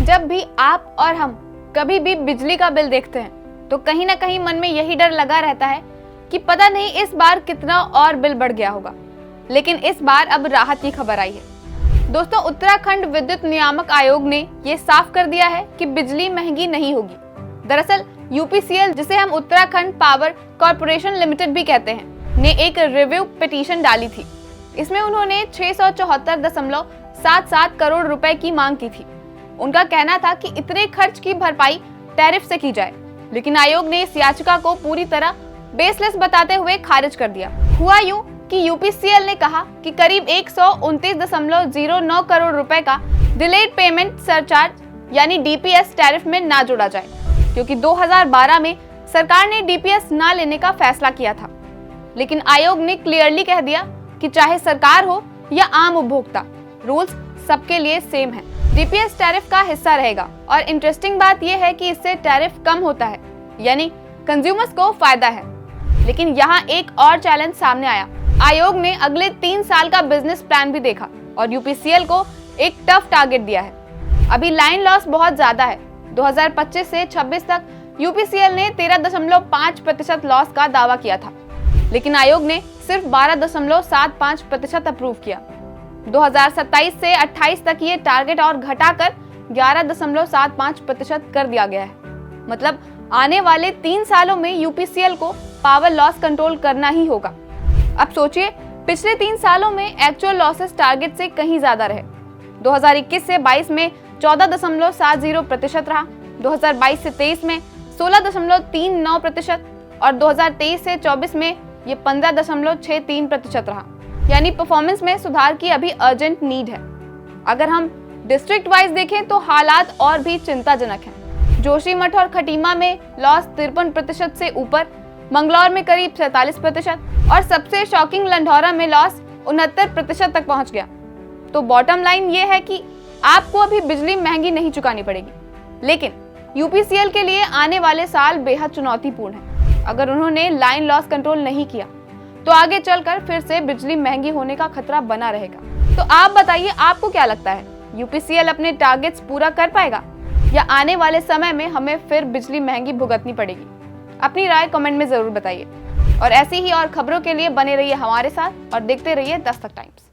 जब भी आप और हम कभी भी बिजली का बिल देखते हैं तो कहीं ना कहीं मन में यही डर लगा रहता है कि पता नहीं इस बार कितना और बिल बढ़ गया होगा। लेकिन इस बार अब राहत की खबर आई है। दोस्तों, उत्तराखंड विद्युत नियामक आयोग ने ये साफ कर दिया है कि बिजली महंगी नहीं होगी। दरअसल यूपीसीएल, जिसे हम उत्तराखंड पावर कॉर्पोरेशन लिमिटेड भी कहते हैं, ने एक रिव्यू पिटीशन डाली थी। इसमें उन्होंने 674.77 करोड़ रुपए की मांग की थी। उनका कहना था कि इतने खर्च की भरपाई टैरिफ से की जाए, लेकिन आयोग ने इस याचिका को पूरी तरह बेसलेस बताते हुए खारिज कर दिया। हुआ यूं कि यूपीसीएल ने कहा कि करीब 129.09 करोड़ रुपए का डिलेड पेमेंट सरचार्ज यानी डीपीएस टैरिफ में ना जोड़ा जाए, क्योंकि 2012 में सरकार ने डीपीएस ना लेने का फैसला किया था। लेकिन आयोग ने क्लियरली कह दिया कि चाहे सरकार हो या आम उपभोक्ता, रूल्स सबके लिए सेम है। डीपीएस टैरिफ का हिस्सा रहेगा और इंटरेस्टिंग बात यह है कि इससे टैरिफ कम होता है, यानी कंज्यूमर्स को फायदा है। लेकिन यहाँ एक और चैलेंज सामने आया। आयोग ने अगले 3 साल का बिजनेस प्लान भी देखा और यूपीसीएल को एक टफ टारगेट दिया है। अभी लाइन लॉस बहुत ज्यादा है। 2025 से 26 तक यूपीसीएल ने 13.5% लॉस का दावा किया था, लेकिन आयोग ने सिर्फ 12.75% अप्रूव किया। 2027 से 28 तक ये टारगेट और घटाकर 11.75% कर दिया गया है। मतलब आने वाले 3 सालों में यूपीसीएल को पावर लॉस कंट्रोल करना ही होगा। अब सोचिए, पिछले 3 सालों में एक्चुअल लॉसेस टारगेट से कहीं ज्यादा रहे। 2021 से 22 में 14.70% रहा, 2022 से 23 में 16.39% और 2023 से 24 में ये 15.63% रहा। यानी परफॉर्मेंस में सुधार की अभी अर्जेंट नीड है। अगर हम डिस्ट्रिक्ट वाइज देखें तो हालात और भी चिंताजनक हैं। जोशीमठ और खटीमा में लॉस 53% से ऊपर, मंगलौर में करीब 47% और सबसे शॉकिंग लंढौरा में लॉस 69% तक पहुंच गया। तो बॉटम लाइन ये है कि आपको अभी बिजली महंगी नहीं चुकानी पड़ेगी, लेकिन यूपीसीएल के लिए आने वाले साल बेहद चुनौतीपूर्ण है। अगर उन्होंने लाइन लॉस कंट्रोल नहीं किया तो आगे चलकर फिर से बिजली महंगी होने का खतरा बना रहेगा। तो आप बताइए, आपको क्या लगता है, यूपीसीएल अपने टारगेट्स पूरा कर पाएगा या आने वाले समय में हमें फिर बिजली महंगी भुगतनी पड़ेगी? अपनी राय कमेंट में जरूर बताइए और ऐसी ही और खबरों के लिए बने रहिए हमारे साथ और देखते रहिए दस्तक टाइम्स।